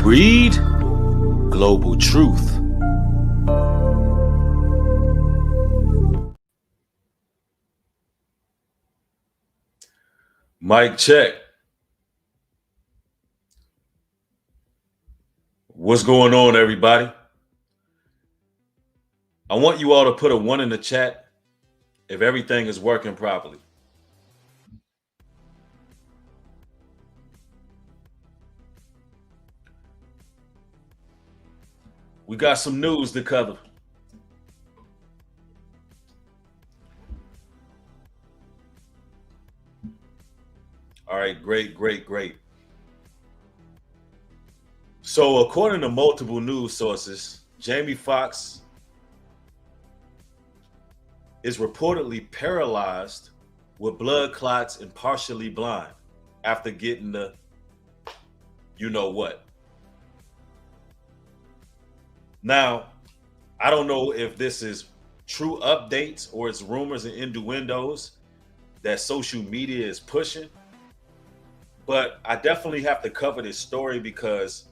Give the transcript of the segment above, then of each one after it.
Greed, global truth. Mic check. What's going on, everybody? I want you all to put a 1 in the chat if everything is working properly. We got some news to cover. All right, great. So, according to multiple news sources, Jamie Foxx is reportedly paralyzed with blood clots and partially blind after getting the you know what. Now, I don't know if this is true updates or it's rumors and innuendos that social media is pushing, but I definitely have to cover this story because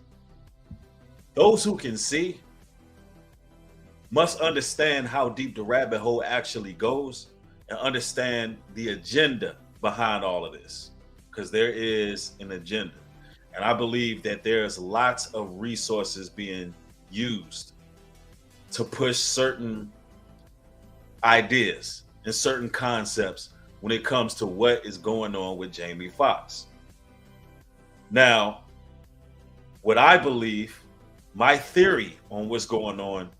those who can see must understand how deep the rabbit hole actually goes and understand the agenda behind all of this, because there is an agenda. And I believe that there's lots of resources being used to push certain ideas and certain concepts when it comes to what is going on with Jamie Foxx. Now, what I believe, my theory on what's going on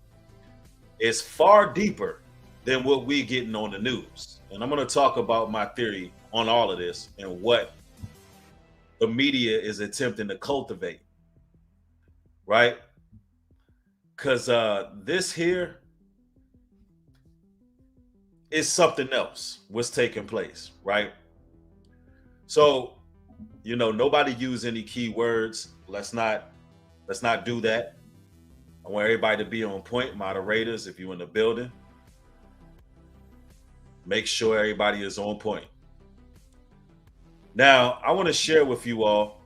is far deeper than what we're getting on the news. And I'm going to talk about my theory on all of this and what the media is attempting to cultivate, right? Because this here is something else, what's taking place, right? So, nobody use any keywords. Let's not do that. I want everybody to be on point. Moderators, if you're in the building, make sure everybody is on point. Now, I want to share with you all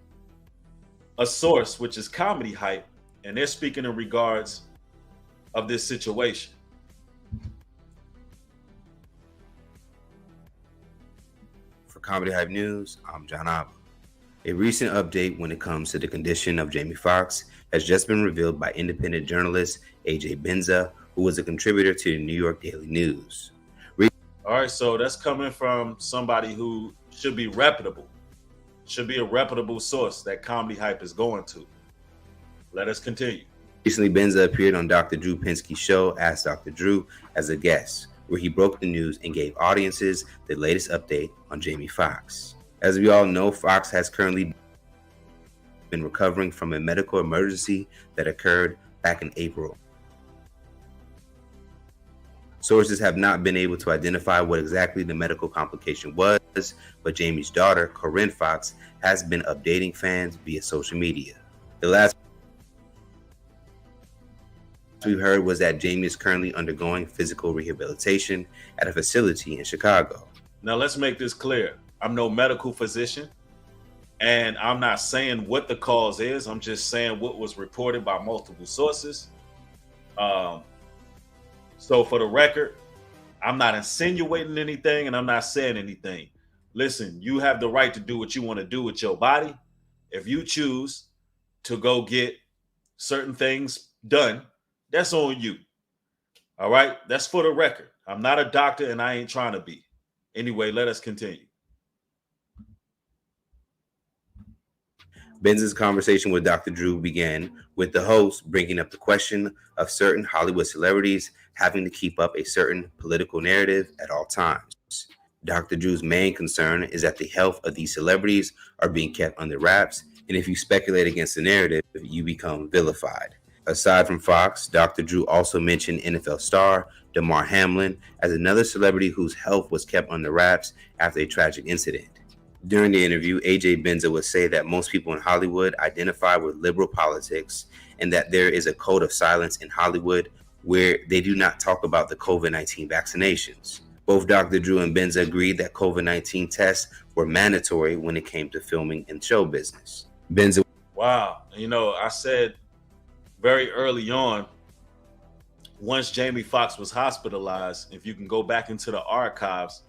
a source, which is Comedy Hype, and they're speaking in regards of this situation. For Comedy Hype News, I'm John Abba. A recent update when it comes to the condition of Jamie Foxx has just been revealed by independent journalist AJ Benza, who was a contributor to the New York Daily News. All right, so that's coming from somebody who should be reputable, should be a reputable source that Comedy Hype is going to. Let us continue. Recently, Benza appeared on Dr. Drew Pinsky's show, Ask Dr. Drew, as a guest, where he broke the news and gave audiences the latest update on Jamie Foxx. As we all know, Foxx has currently been recovering from a medical emergency that occurred back in April. Sources have not been able to identify what exactly the medical complication was, but Jamie's daughter, Corinne Foxx, has been updating fans via social media. The last we heard was that Jamie is currently undergoing physical rehabilitation at a facility in Chicago. Now, let's make this clear. I'm no medical physician, and I'm not saying what the cause is. I'm just saying what was reported by multiple sources. So for the record, I'm not insinuating anything, and I'm not saying anything. Listen, you have the right to do what you want to do with your body. If you choose to go get certain things done, that's on you. All right? That's for the record. I'm not a doctor, and I ain't trying to be. Anyway, let us continue. Benza's conversation with Dr. Drew began with the host bringing up the question of certain Hollywood celebrities having to keep up a certain political narrative at all times. Dr. Drew's main concern is that the health of these celebrities are being kept under wraps, and if you speculate against the narrative, you become vilified. Aside from Fox, Dr. Drew also mentioned NFL star Damar Hamlin as another celebrity whose health was kept under wraps after a tragic incident. During the interview, AJ Benza would say that most people in Hollywood identify with liberal politics and that there is a code of silence in Hollywood where they do not talk about the COVID-19 vaccinations. Both Dr. Drew and Benza agreed that COVID-19 tests were mandatory when it came to filming in show business. Benza Wow. I said very early on, once Jamie Foxx was hospitalized, if you can go back into the archives,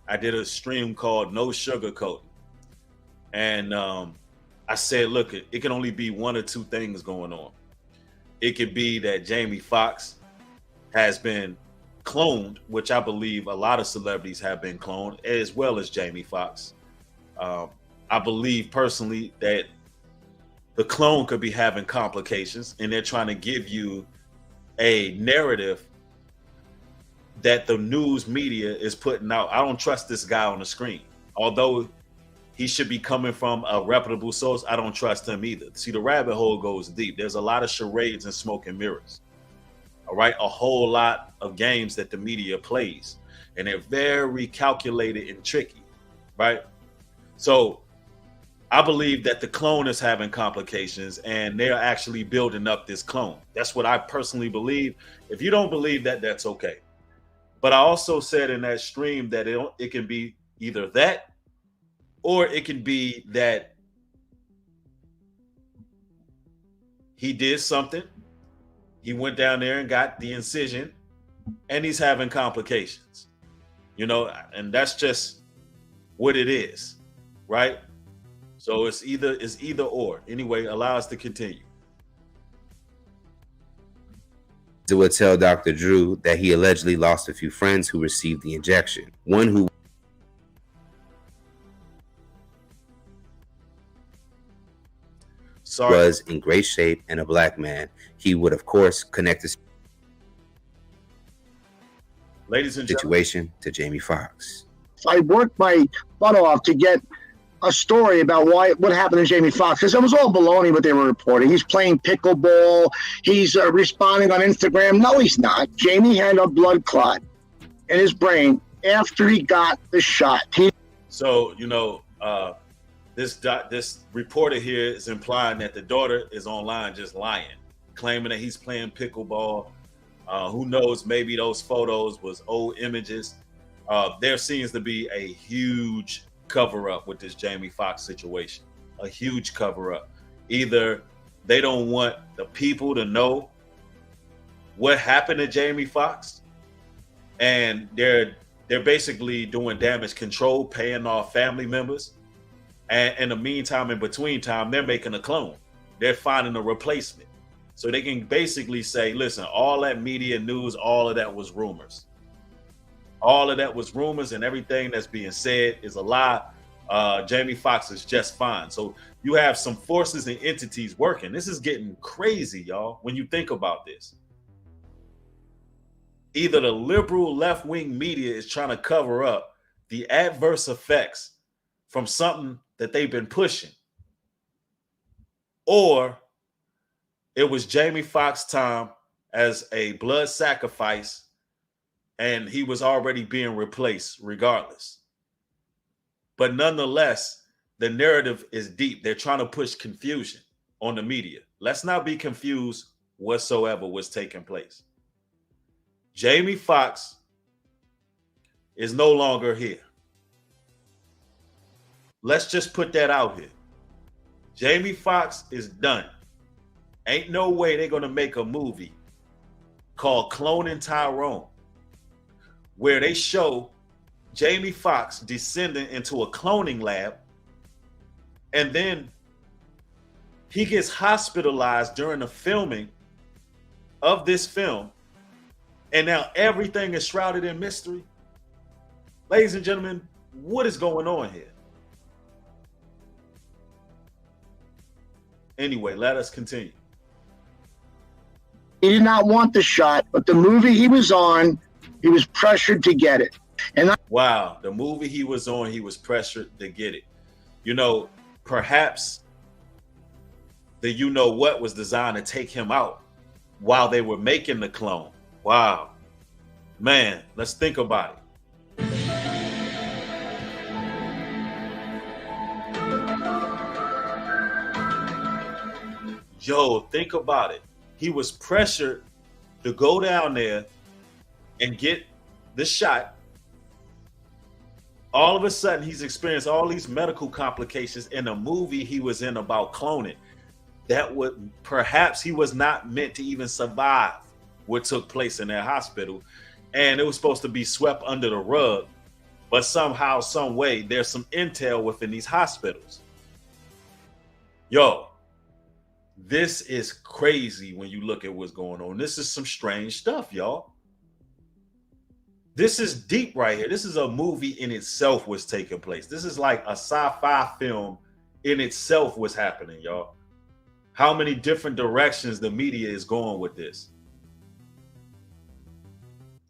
I did a stream called No Sugarcoat. And I said, look, it can only be one or two things going on. It could be that Jamie Foxx has been cloned, which I believe a lot of celebrities have been cloned, as well as Jamie Foxx. I believe personally that the clone could be having complications, and they're trying to give you a narrative that the news media is putting out. I don't trust this guy on the screen. Although he should be coming from a reputable source, I don't trust him either. See, the rabbit hole goes deep. There's a lot of charades and smoke and mirrors. All right, a whole lot of games that the media plays, and they're very calculated and tricky, right? So I believe that the clone is having complications, and they're actually building up this clone. That's what I personally believe. If you don't believe that, that's okay. But I also said in that stream that it can be either that, or it can be that he did something. He went down there and got the incision, and he's having complications, and that's just what it is, right? So it's either or. Anyway, allow us to continue. It would tell Dr. Drew that he allegedly lost a few friends who received the injection. One who was in great shape and a black man. He would, of course, connect the situation to Jamie Foxx. I worked my butt off to get a story about what happened to Jamie Foxx, because it was all baloney what they were reporting. He's playing pickleball. He's responding on Instagram. No, he's not. Jamie had a blood clot in his brain after he got the shot. This reporter here is implying that the daughter is online just lying, claiming that he's playing pickleball. Who knows? Maybe those photos was old images. There seems to be a huge cover-up with this Jamie Foxx situation. A huge cover-up. Either they don't want the people to know what happened to Jamie Foxx, and they're basically doing damage control, paying off family members. And in the meantime, in between time, they're making a clone. They're finding a replacement. So they can basically say, listen, all that media news, all of that was rumors. All of that was rumors, and everything that's being said is a lie. Jamie Foxx is just fine. So you have some forces and entities working. This is getting crazy, y'all, when you think about this. Either the liberal left-wing media is trying to cover up the adverse effects from something that they've been pushing, or it was Jamie Foxx's time as a blood sacrifice, and he was already being replaced regardless. But nonetheless, the narrative is deep. They're trying to push confusion on the media. Let's not be confused whatsoever what's taking place. Jamie Foxx is no longer here. Let's just put that out here. Jamie Foxx is done. Ain't no way they're going to make a movie called Cloning Tyrone, where they show Jamie Foxx descending into a cloning lab, and then he gets hospitalized during the filming of this film, and now everything is shrouded in mystery. Ladies and gentlemen, what is going on here? Anyway, let us continue. He did not want the shot, but the movie he was on, he was pressured to get it. Wow, the movie he was on, he was pressured to get it. Perhaps the what was designed to take him out while they were making the clone. Wow. Man, let's think about it. Yo, think about it. He was pressured to go down there and get the shot. All of a sudden, he's experienced all these medical complications in a movie he was in about cloning. that would perhaps he was not meant to even survive what took place in that hospital, and it was supposed to be swept under the rug. But somehow, some way, there's some intel within these hospitals. Yo, this is crazy when you look at what's going on. This is some strange stuff, y'all. This is deep right here. This is a movie in itself was taking place. This is like a sci-fi film in itself was happening, y'all. How many different directions the media is going with this.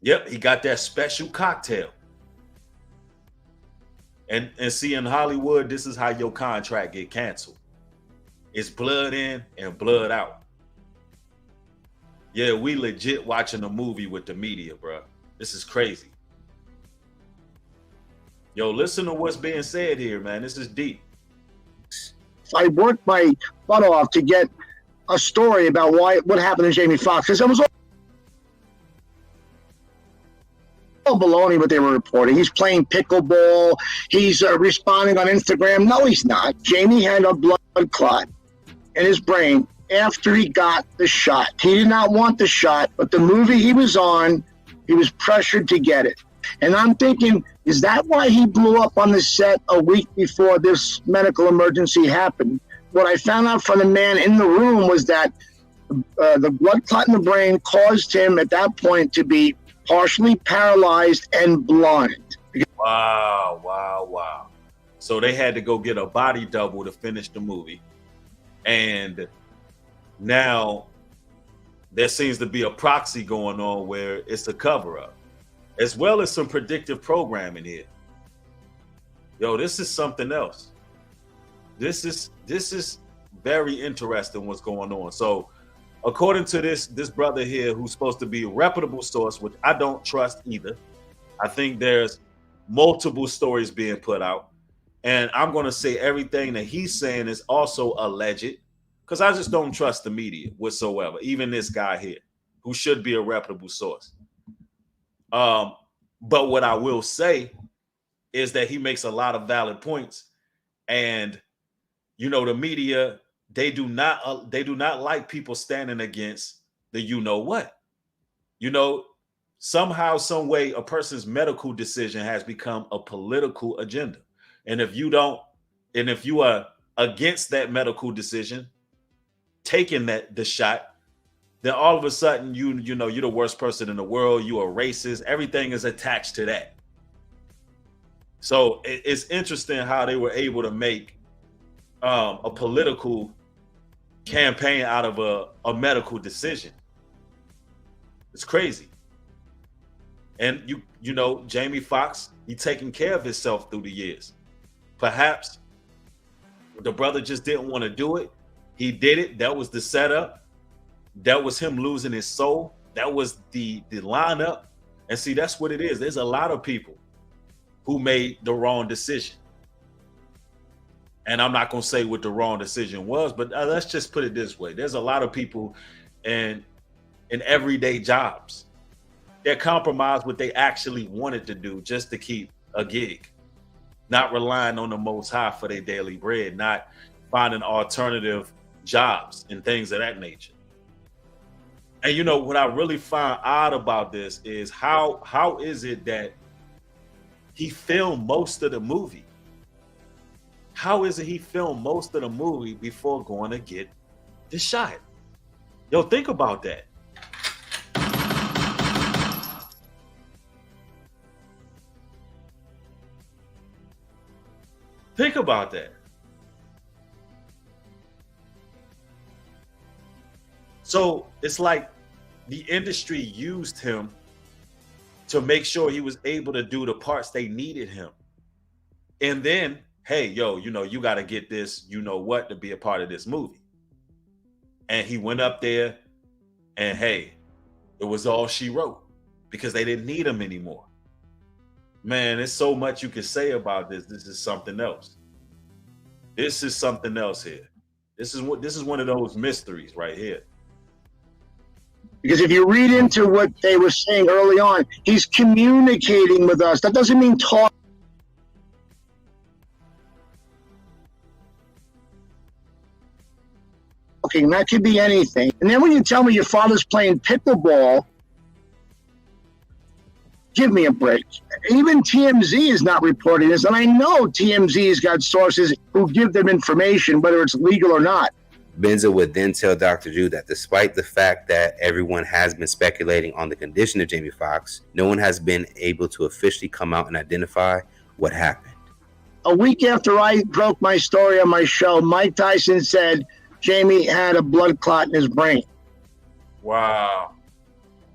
Yep, he got that special cocktail. And see, in Hollywood, this is how your contract get canceled. It's blood in and blood out. Yeah, we legit watching a movie with the media, bro. This is crazy. Yo, listen to what's being said here, man. This is deep. I worked my butt off to get a story about what happened to Jamie Foxx, because it was all baloney what they were reporting. He's playing pickleball. He's responding on Instagram. No, he's not. Jamie had a blood clot in his brain after he got the shot. He did not want the shot, but the movie he was on, he was pressured to get it. And I'm thinking, is that why he blew up on the set a week before this medical emergency happened? What I found out from the man in the room was that the blood clot in the brain caused him at that point to be partially paralyzed and blind. Wow. So they had to go get a body double to finish the movie. And now there seems to be a proxy going on where it's a cover-up, as well as some predictive programming here. Yo, this is something else. This is very interesting what's going on. So according to this brother here, who's supposed to be a reputable source, which I don't trust either. I think there's multiple stories being put out. And I'm going to say everything that he's saying is also alleged, because I just don't trust the media whatsoever. Even this guy here, who should be a reputable source. But what I will say is that he makes a lot of valid points. And, you know, the media, they do not like people standing against the you know what. You know, somehow, some way, a person's medical decision has become a political agenda. And if you are against that medical decision, taking the shot, then all of a sudden you know you're the worst person in the world. You are racist. Everything is attached to that. So it's interesting how they were able to make a political campaign out of a medical decision. It's crazy. And you know, Jamie Foxx, he taking care of himself through the years. Perhaps the brother just didn't want to do it. He did it. That was the setup. That was him losing his soul. That was the lineup. And see, that's what it is. There's a lot of people who made the wrong decision. And I'm not going to say what the wrong decision was, but let's just put it this way. There's a lot of people in everyday jobs that compromised what they actually wanted to do just to keep a gig, not relying on the Most High for their daily bread, not finding alternative jobs and things of that nature. And you know, what I really find odd about this is how is it that he filmed most of the movie? How is it he filmed most of the movie before going to get the shot? Yo, think about that. Think about that. So it's like the industry used him to make sure he was able to do the parts they needed him. And then, hey, yo, you know, you got to get this, you know what, to be a part of this movie. And he went up there and, hey, it was all she wrote because they didn't need him anymore. Man, there's so much you can say about this. This is something else. This is something else here. This is one of those mysteries right here. Because if you read into what they were saying early on, he's communicating with us. That doesn't mean talk. smoking. That could be anything. And then when you tell me your father's playing pickleball, give me a break. Even TMZ is not reporting this. And I know TMZ has got sources who give them information, whether it's legal or not. Benza would then tell Dr. Drew that despite the fact that everyone has been speculating on the condition of Jamie Foxx, no one has been able to officially come out and identify what happened. A week after I broke my story on my show, Mike Tyson said Jamie had a blood clot in his brain. Wow.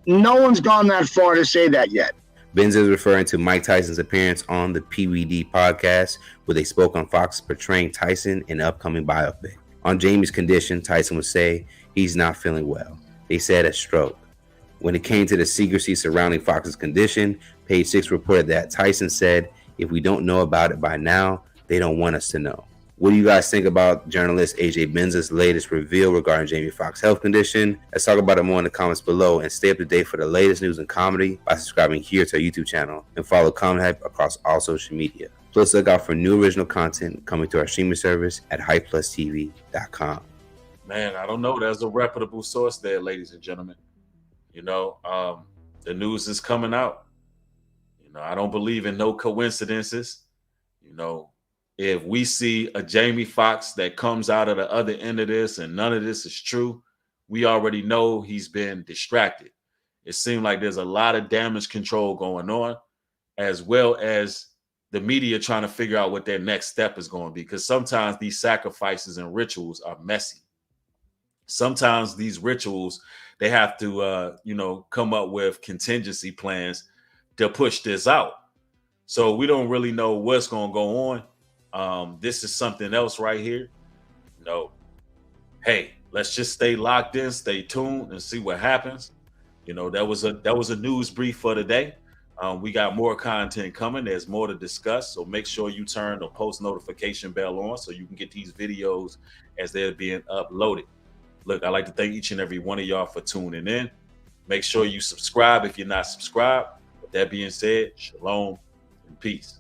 No one's gone that far to say that yet. Benza is referring to Mike Tyson's appearance on the PWD podcast, where they spoke on Fox portraying Tyson in the upcoming biopic. On Jamie's condition, Tyson would say he's not feeling well. They said a stroke. When it came to the secrecy surrounding Fox's condition, Page 6 reported that Tyson said, if we don't know about it by now, they don't want us to know. What do you guys think about journalist AJ Benza's latest reveal regarding Jamie Foxx's health condition? Let's talk about it more in the comments below, and stay up to date for the latest news and comedy by subscribing here to our YouTube channel and follow Comedy Hype across all social media. Plus, look out for new original content coming to our streaming service at hypeplusTV.com. Man, I don't know. There's a reputable source there, ladies and gentlemen. You know, the news is coming out. You know, I don't believe in no coincidences. You know, if we see a Jamie Foxx that comes out of the other end of this and none of this is true, we already know he's been distracted. It seems like there's a lot of damage control going on, as well as the media trying to figure out what their next step is going to be, because sometimes these sacrifices and rituals are messy. Sometimes these rituals, they have to, come up with contingency plans to push this out. So we don't really know what's going to go on. This is something else right here. Hey, let's just stay locked in, stay tuned, and see what happens. You know, that was a news brief for today. We got more content coming. There's more to discuss. So make sure you turn the post notification bell on so you can get these videos as they're being uploaded. Look, I'd like to thank each and every one of y'all for tuning in. Make sure you subscribe if you're not subscribed. With that being said, shalom and peace.